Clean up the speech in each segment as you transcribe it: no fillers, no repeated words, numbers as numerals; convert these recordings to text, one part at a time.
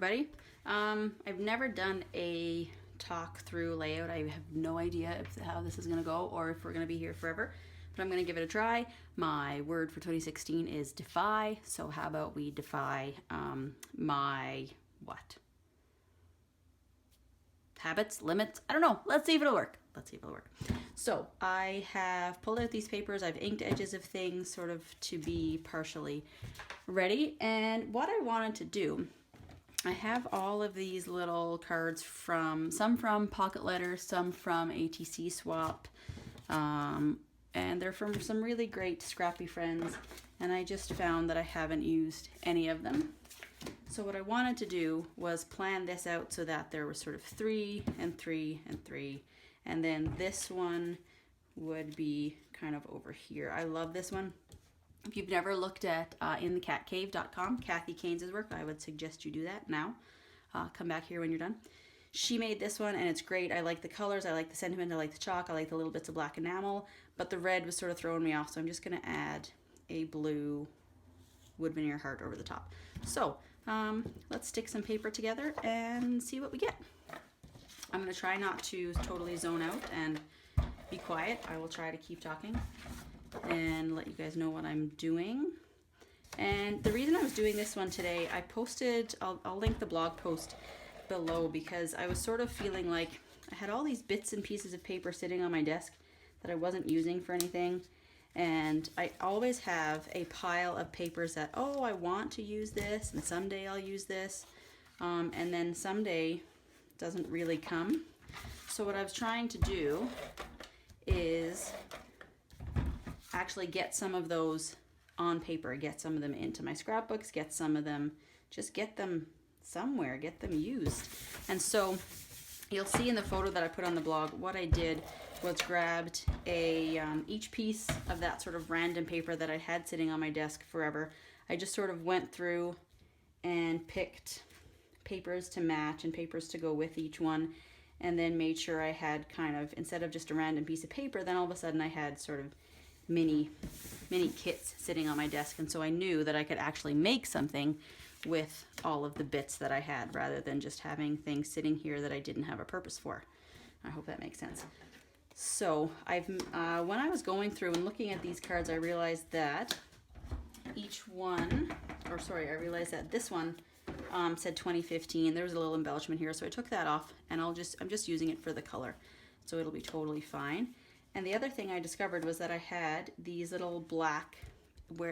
everybody. I've never done a talk through layout. I have no idea how this is going to go or if we're going to be here forever, but I'm going to give it a try. My word for 2016 is defy. So how about we defy my what? Habits, limits? I don't know. Let's see if it'll work. So I have pulled out these papers. I've inked edges of things sort of to be partially ready. And what I wanted to do, I have all of these little cards some from Pocket Letter, some from ATC Swap, and they're from some really great scrappy friends. And I just found that I haven't used any of them. So what I wanted to do was plan this out so that there was sort of 3 and 3 and 3. And then this one would be kind of over here. I love this one. If you've never looked at inthecatcave.com, Kathy Keynes' work, I would suggest you do that now. Come back here when you're done. She made this one and it's great. I like the colors, I like the sentiment, I like the chalk, I like the little bits of black enamel, but the red was sort of throwing me off, so I'm just gonna add a blue wood veneer heart over the top. So let's stick some paper together and see what we get. I'm gonna try not to totally zone out and be quiet. I will try to keep talking and let you guys know what I'm doing. And the reason I was doing this one today, I posted, I'll link the blog post below because I was sort of feeling like I had all these bits and pieces of paper sitting on my desk that I wasn't using for anything. And I always have a pile of papers that, oh, I want to use this and someday I'll use this. And then someday doesn't really come. So what I was trying to do is actually get some of those on paper, get some of them into my scrapbooks, get some of them, just get them somewhere, get them used. And so you'll see in the photo that I put on the blog, what I did was grabbed each piece of that sort of random paper that I had sitting on my desk forever. I just sort of went through and picked papers to match and papers to go with each one, and then made sure I had kind of, instead of just a random piece of paper, then all of a sudden I had sort of mini kits sitting on my desk. And so I knew that I could actually make something with all of the bits that I had rather than just having things sitting here that I didn't have a purpose for. I hope that makes sense. So when I was going through and looking at these cards, I realized that I realized that this one said 2015. There was a little embellishment here, so I took that off, and I'm just using it for the color, so it'll be totally fine. And the other thing I discovered was that I had these little black,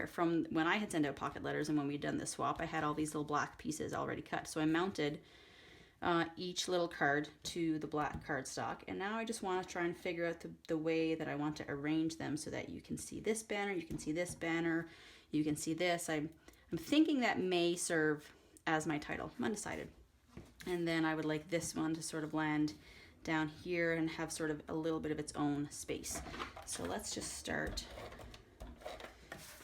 from when I had sent out pocket letters and when we'd done the swap, I had all these little black pieces already cut. So I mounted each little card to the black cardstock, and now I just want to try and figure out the way that I want to arrange them so that you can see this banner, you can see this banner, you can see this. I'm thinking that may serve as my title. I'm undecided. And then I would like this one to sort of land down here and have sort of a little bit of its own space. So let's just start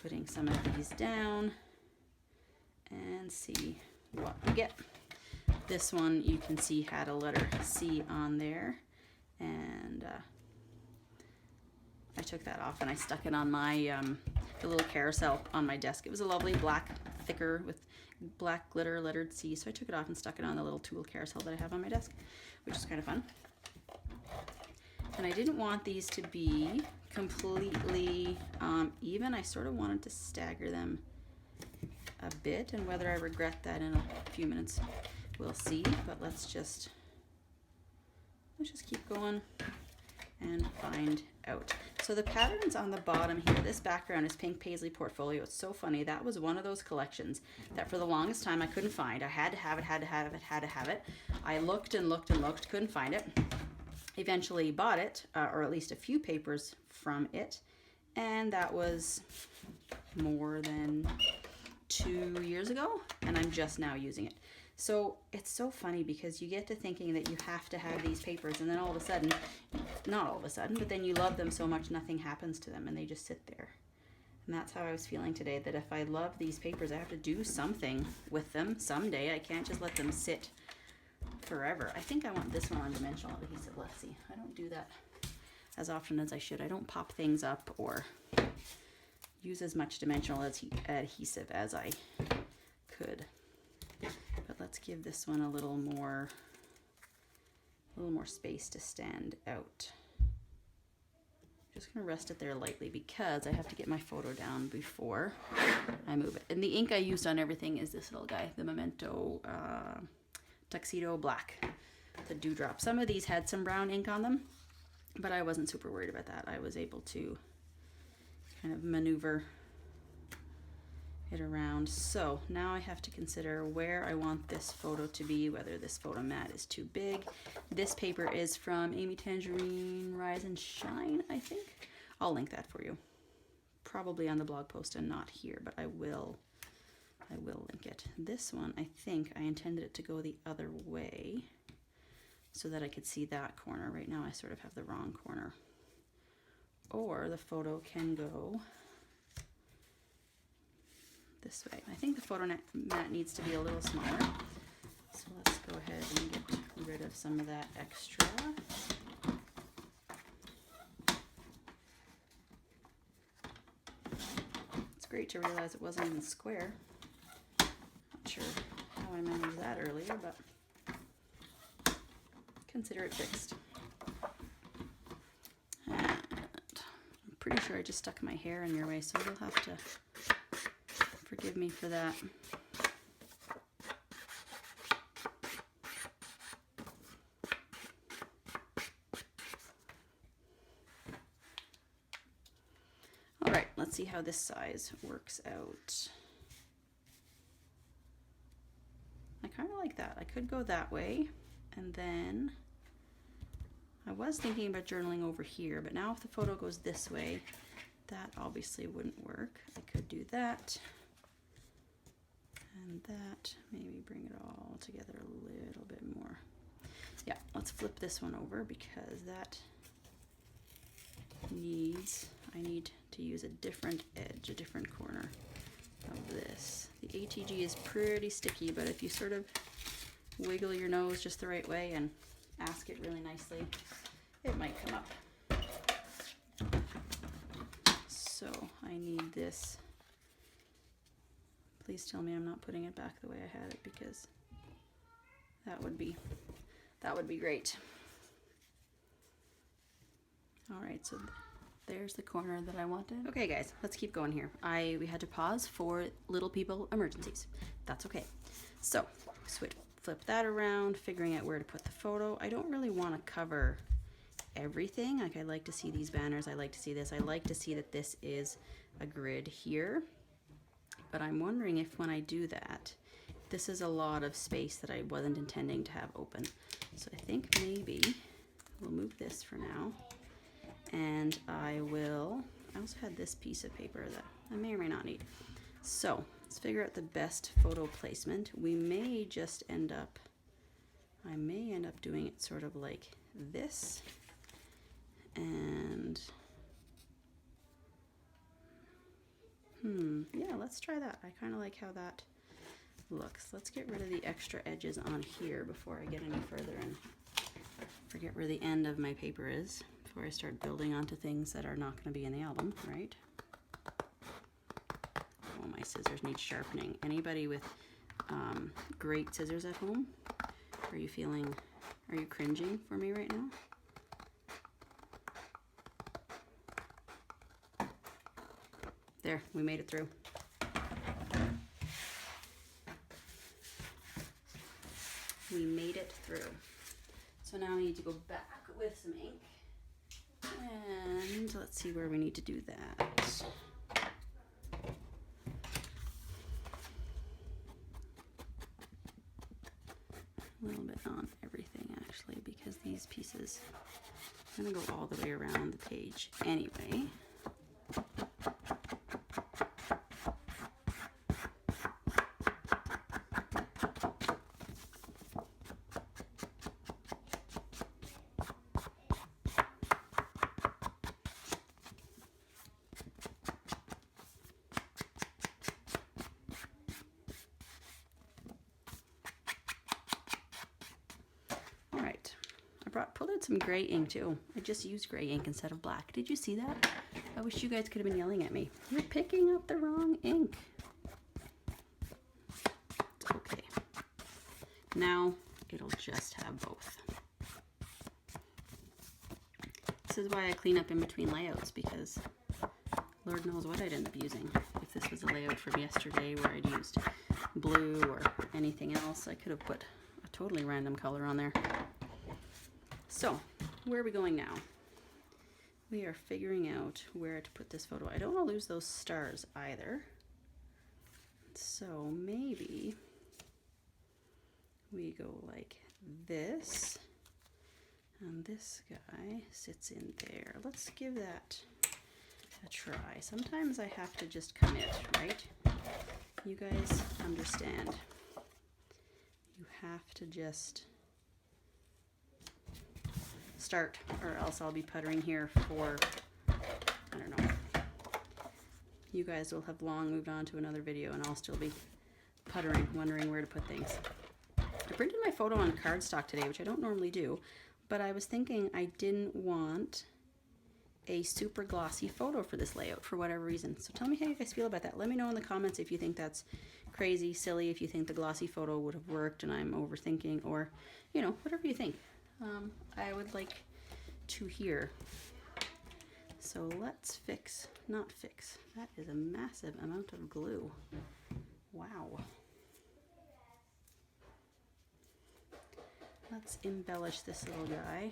putting some of these down and see what we get. This one you can see had a letter C on there, and I took that off and I stuck it on my the little carousel on my desk. It was a lovely black thicker with black glitter lettered C, so I took it off and stuck it on the little tool carousel that I have on my desk, which is kind of fun. And I didn't want these to be completely even. I sort of wanted to stagger them a bit, and whether I regret that in a few minutes we'll see, but let's just keep going and find out. So the patterns on the bottom here, this background is Pink Paisley Portfolio. It's so funny. That was one of those collections that for the longest time I couldn't find. I had to have it. I looked and looked and looked, couldn't find it. Eventually bought it, or at least a few papers from it, and that was more than 2 years ago, and I'm just now using it. So it's so funny because you get to thinking that you have to have these papers, and then all of a sudden, not all of a sudden, but then you love them so much nothing happens to them and they just sit there. And that's how I was feeling today, that if I love these papers, I have to do something with them someday. I can't just let them sit forever. I think I want this one on dimensional adhesive. Let's see. I don't do that as often as I should. I don't pop things up or use as much dimensional adhesive as I could. But let's give this one a little more space to stand out. Just gonna rest it there lightly because I have to get my photo down before I move it. And the ink I used on everything is this little guy, the Memento Tuxedo Black, the Dewdrop. Some of these had some brown ink on them, but I wasn't super worried about that. I was able to kind of maneuver it around. So now I have to consider where I want this photo to be, whether this photo mat is too big. This paper is from Amy Tangerine Rise and Shine, I think. I'll link that for you. Probably on the blog post and not here, but I will link it. This one, I think I intended it to go the other way so that I could see that corner. Right now I sort of have the wrong corner. Or the photo can go this way. I think the photo mat needs to be a little smaller. So let's go ahead and get rid of some of that extra. It's great to realize it wasn't even square. Not sure how I managed that earlier, but consider it fixed. And I'm pretty sure I just stuck my hair in your way, so you'll have to forgive me for that. All right, let's see how this size works out. I kind of like that. I could go that way, and then I was thinking about journaling over here, but now if the photo goes this way, that obviously wouldn't work. I could do that. And that, maybe bring it all together a little bit more. Yeah, let's flip this one over because that needs, I need to use a different edge, a different corner of this. The ATG is pretty sticky, but if you sort of wiggle your nose just the right way and ask it really nicely, it might come up. So I need this. Please tell me I'm not putting it back the way I had it, because that would be great. All right, so there's the corner that I wanted. Okay guys, let's keep going here. We had to pause for little people emergencies. That's okay. So flip that around, figuring out where to put the photo. I don't really want to cover everything. Like, I like to see these banners, I like to see this, I like to see that this is a grid here. But I'm wondering if when I do that, this is a lot of space that I wasn't intending to have open. So I think maybe we'll move this for now. And I also had this piece of paper that I may or may not need. So let's figure out the best photo placement. I may end up doing it sort of like this. And yeah, let's try that. I kind of like how that looks. Let's get rid of the extra edges on here before I get any further and forget where the end of my paper is before I start building onto things that are not going to be in the album, right? Oh, my scissors need sharpening. Anybody with great scissors at home? Are you cringing for me right now? There, we made it through. We made it through. So now we need to go back with some ink. And let's see where we need to do that. A little bit on everything actually, because these pieces, I'm gonna go all the way around the page anyway. Pulled out some gray ink too. I just used gray ink instead of black. Did you see that? I wish you guys could have been yelling at me. You're picking up the wrong ink. It's okay. Now it'll just have both. This is why I clean up in between layouts, because Lord knows what I'd end up using. If this was a layout from yesterday where I'd used blue or anything else, I could have put a totally random color on there. So, where are we going now? We are figuring out where to put this photo. I don't want to lose those stars either. So maybe we go like this, and this guy sits in there. Let's give that a try. Sometimes I have to just commit, right? You guys understand. You have to just start, or else I'll be puttering here for, I don't know. You guys will have long moved on to another video and I'll still be puttering, wondering where to put things. I printed my photo on cardstock today, which I don't normally do, but I was thinking I didn't want a super glossy photo for this layout for whatever reason. So tell me how you guys feel about that. Let me know in the comments if you think that's crazy, silly, if you think the glossy photo would have worked and I'm overthinking, or, you know, whatever you think. I would like to hear. So let's not fix. That is a massive amount of glue. Wow. Let's embellish this little guy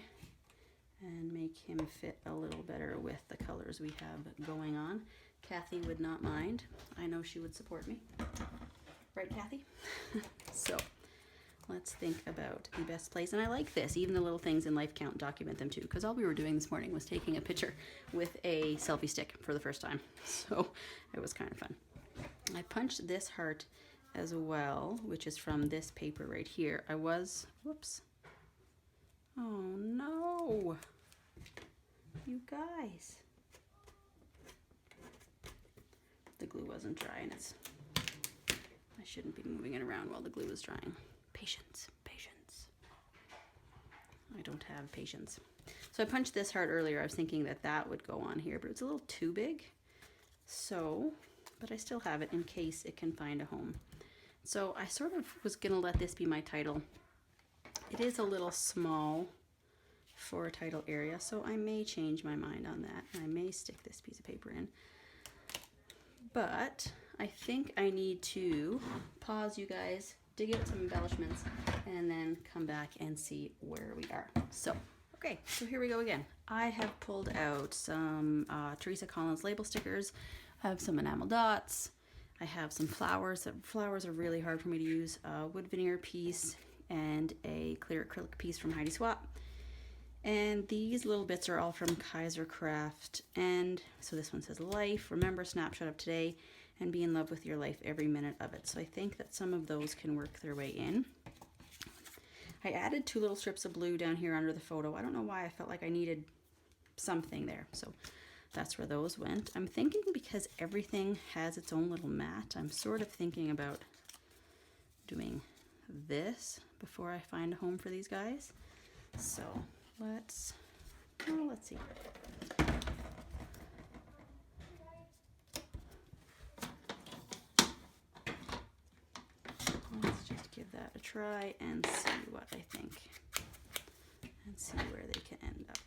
and make him fit a little better with the colors we have going on. Kathy would not mind. I know she would support me. Right, Kathy? So let's think about the best place. And I like this. Even the little things in life count, document them too. Because all we were doing this morning was taking a picture with a selfie stick for the first time. So it was kind of fun. I punched this heart as well, which is from this paper right here. Whoops. Oh no. You guys. The glue wasn't dry and I shouldn't be moving it around while the glue is drying. Patience. I don't have patience. So I punched this heart earlier. I was thinking that would go on here, but it's a little too big. So, but I still have it in case it can find a home. So I sort of was gonna let this be my title. It is a little small for a title area, so I may change my mind on that. I may stick this piece of paper in. But I think I need to pause, you guys, dig out some embellishments, and then come back and see where we are. So, okay, so here we go again. I have pulled out some Teresa Collins label stickers. I have some enamel dots. I have some flowers. Flowers are really hard for me to use. A wood veneer piece and a clear acrylic piece from Heidi Swap. And these little bits are all from Kaiser Craft. And so this one says life, remember, snapshot of today, and be in love with your life every minute of it. So I think that some of those can work their way in. I added 2 little strips of blue down here under the photo. I don't know why I felt like I needed something there. So that's where those went. I'm thinking because everything has its own little mat, I'm sort of thinking about doing this before I find a home for these guys. So let's see. Let's just give that a try and see what I think and see where they can end up.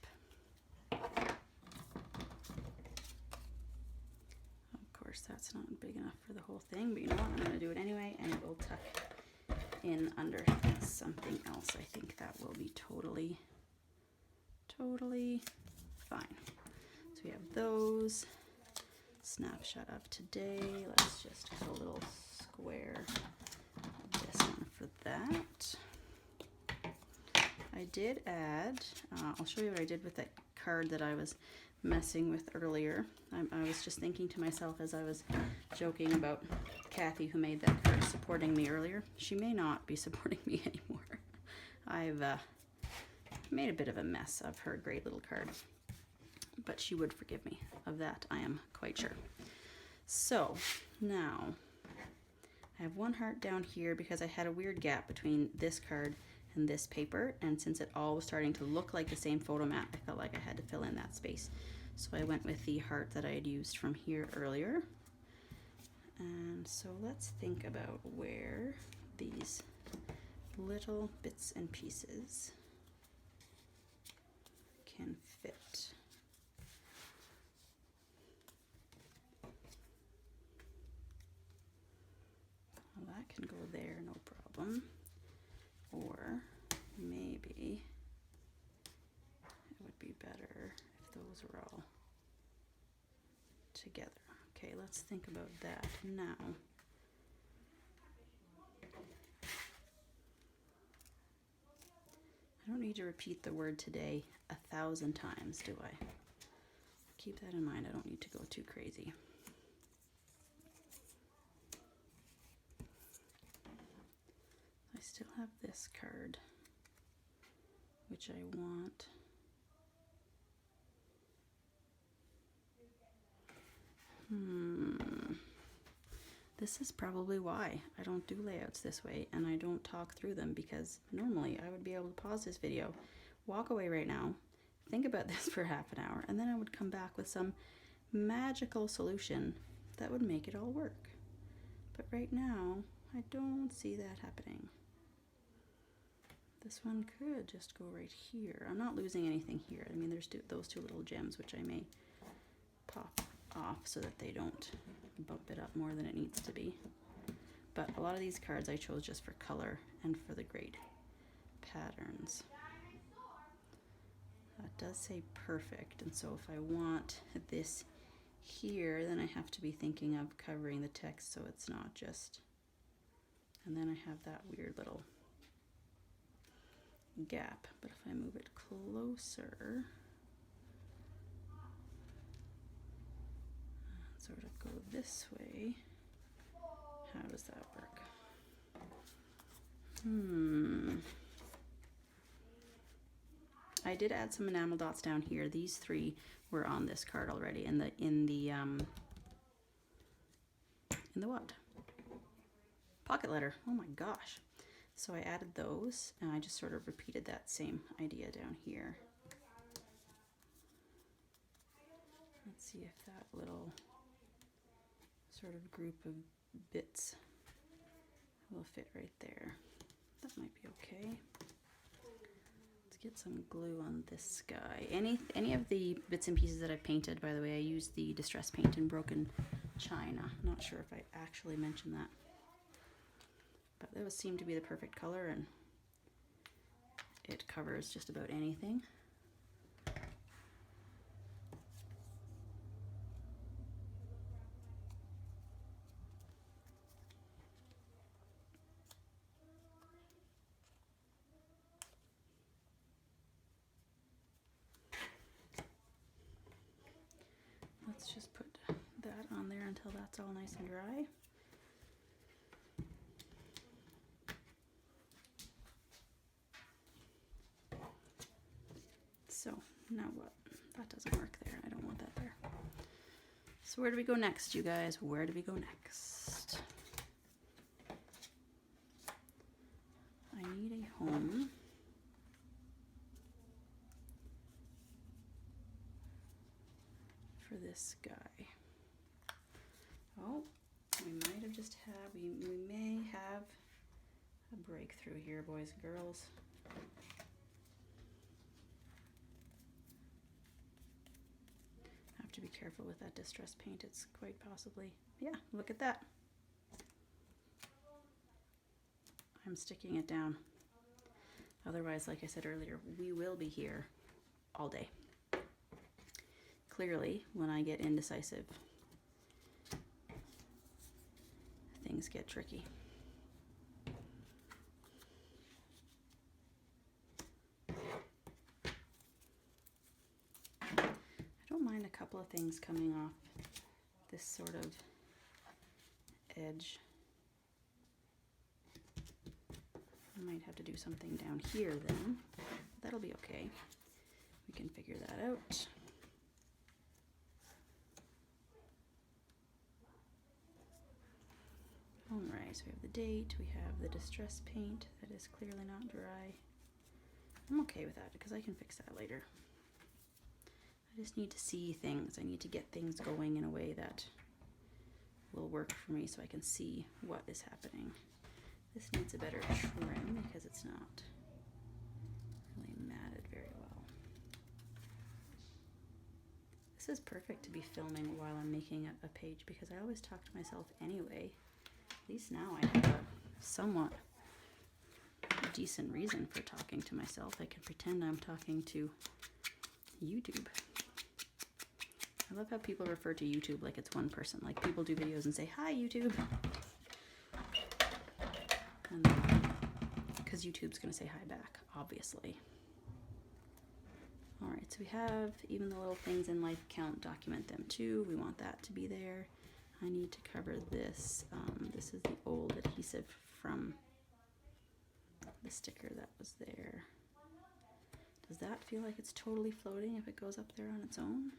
Of course, that's not big enough for the whole thing, but you know what? I'm going to do it anyway, and it will tuck in under something else. I think that will be totally fine. So we have those. Snapshot of today. Let's just cut a little square of this one for that. I did add, I'll show you what I did with that card that I was messing with earlier. I was just thinking to myself as I was joking about Kathy, who made that card, supporting me earlier. She may not be supporting me anymore. I've made a bit of a mess of her great little card, but she would forgive me of that, I am quite sure. So now I have one heart down here because I had a weird gap between this card and this paper, and since it all was starting to look like the same photo mat, I felt like I had to fill in that space. So I went with the heart that I had used from here earlier. And so let's think about where these little bits and pieces can fit. Well, that can go there, no problem. Or maybe it would be better if those were all together. Okay, let's think about that now. I don't need to repeat the word today 1,000 times, do I? Keep that in mind. I don't need to go too crazy. I still have this card, which I want. This is probably why I don't do layouts this way and I don't talk through them, because normally I would be able to pause this video, walk away right now, think about this for half an hour, and then I would come back with some magical solution that would make it all work. But right now, I don't see that happening. This one could just go right here. I'm not losing anything here. I mean, there's those two little gems, which I may pop off so that they don't bump it up more than it needs to be. But a lot of these cards I chose just for color and for the great patterns. That does say perfect, and so if I want this here, then I have to be thinking of covering the text so it's not just, and then I have that weird little gap. But if I move it closer, sort of go this way, how does that work? I did add some enamel dots down here. These three were on this card already in the what? Pocket letter. Oh my gosh. So I added those and I just sort of repeated that same idea down here. Let's see if that little sort of group of bits will fit right there. That might be okay. Let's get some glue on this guy. Any of the bits and pieces that I painted, by the way, I used the distress paint in broken china. I'm not sure if I actually mentioned that, but those seem to be the perfect color, and it covers just about anything. Let's just put that on there until that's all nice and dry. So now what? That doesn't work there. I don't want that there. So where do we go next, you guys? Where do we go next? I need a home. For this guy. Oh, we might have just had, we may have a breakthrough here, boys and girls. Have to be careful with that distress paint. It's quite possibly, yeah, look at that. I'm sticking it down. Otherwise, like I said earlier, we will be here all day. Clearly, when I get indecisive, things get tricky. I don't mind a couple of things coming off this sort of edge. I might have to do something down here then. That'll be okay. We can figure that out. Alright, so we have the date, we have the distress paint that is clearly not dry. I'm okay with that because I can fix that later. I just need to see things. I need to get things going in a way that will work for me so I can see what is happening. This needs a better trim because it's it's not really matted very well. This is perfect to be filming while I'm making a page because I always talk to myself anyway. At least now I have a somewhat decent reason for talking to myself. I can pretend I'm talking to YouTube. I love how people refer to YouTube like it's one person. Like people do videos and say, "Hi, YouTube." Because YouTube's going to say hi back, obviously. All right, so we have even the little things in life count, document them too. We want that to be there. I need to cover this. This is the old adhesive from the sticker that was there. Does that feel like it's totally floating if it goes up there on its own?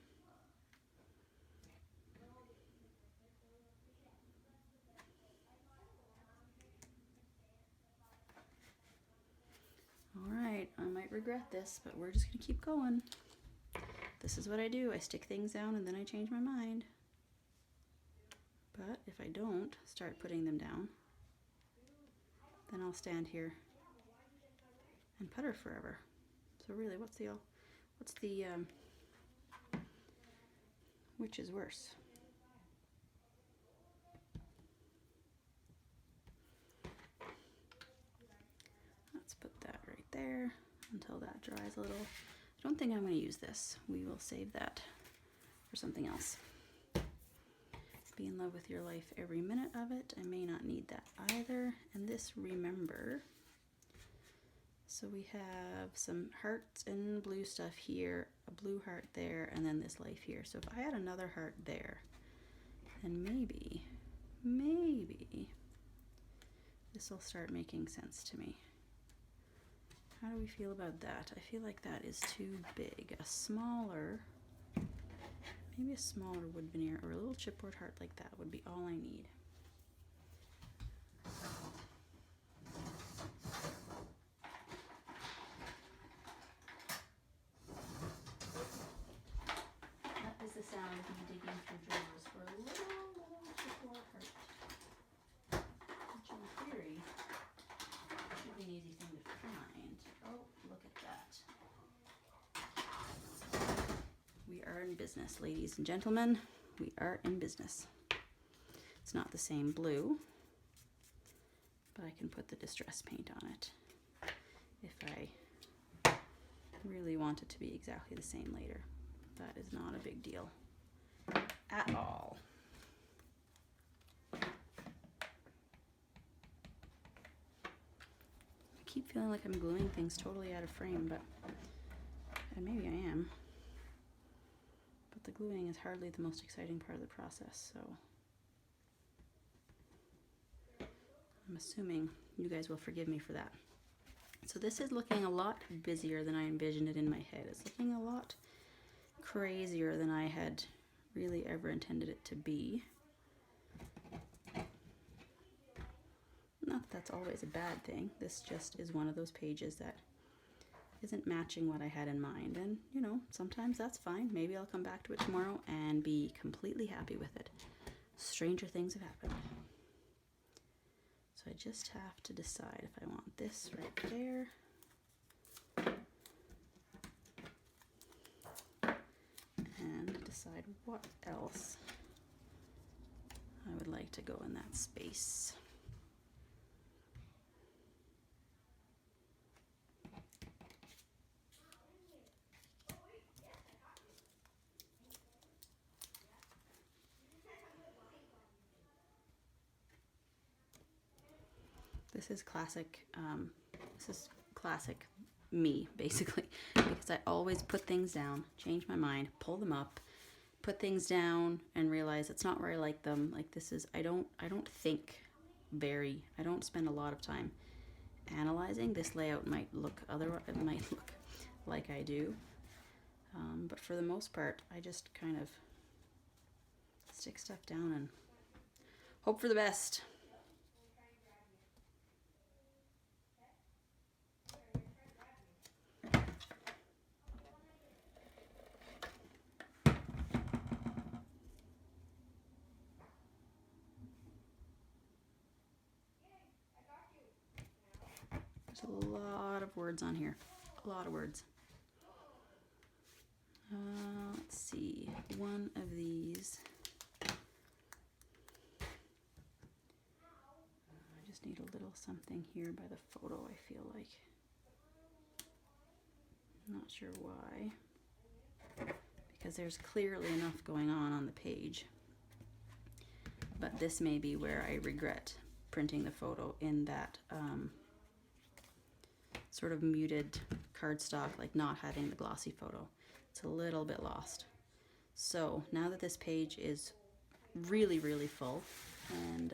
All right, I might regret this, but we're just gonna keep going. This is what I do. I stick things down and then I change my mind. But if I don't start putting them down, then I'll stand here and putter forever. So really, which is worse? Let's put that right there until that dries a little. I don't think I'm going to use this. We will save that for something else. Be in love with your life every minute of it. I may not need that either. And this, remember. So we have some hearts and blue stuff here, a blue heart there, and then this life here. So if I had another heart there, then maybe this will start making sense to me. How do we feel about that? I feel like that is too big. Maybe a smaller wood veneer or a little chipboard heart like that would be all I need. That is the sound of me digging through drawers for a little chipboard heart. Which in theory should be an easy thing to find. Oh, look at that. We are in business, ladies and gentlemen. We are in business. It's not the same blue, but I can put the distress paint on it if I really want it to be exactly the same later. That is not a big deal at all. I keep feeling like I'm gluing things totally out of frame, and maybe I am. But the gluing is hardly the most exciting part of the process, so I'm assuming you guys will forgive me for that. So this is looking a lot busier than I envisioned it in my head. It's looking a lot crazier than I had really ever intended it to be. Not that that's always a bad thing. This just is one of those pages that isn't matching what I had in mind. And, you know, sometimes that's fine. Maybe I'll come back to it tomorrow and be completely happy with it. Stranger things have happened. So I just have to decide if I want this right there. And decide what else I would like to go in that space. This is classic. This is classic me, basically, because I always put things down, change my mind, pull them up, put things down, and realize it's not where I like them. Like this is, I don't spend a lot of time analyzing. This layout might look like I do, but for the most part, I just kind of stick stuff down and hope for the best. There's a lot of words on here. A lot of words. Let's see. One of these. I just need a little something here by the photo, I feel like. Not sure why. Because there's clearly enough going on the page. But this may be where I regret printing the photo in that sort of muted cardstock, like not having the glossy photo. It's a little bit lost. So now that this page is really, really full, and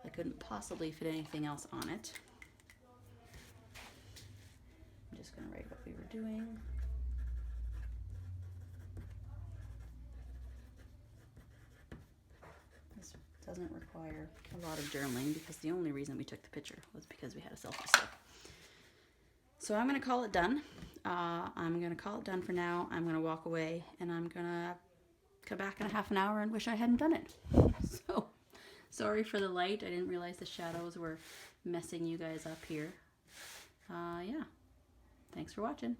I couldn't possibly fit anything else on it, I'm just going to write what we were doing. This doesn't require a lot of journaling because the only reason we took the picture was because we had a selfie stick. So I'm going to call it done. I'm going to call it done for now. I'm going to walk away and I'm going to come back in a half an hour and wish I hadn't done it. So sorry for the light. I didn't realize the shadows were messing you guys up here. Yeah. Thanks for watching.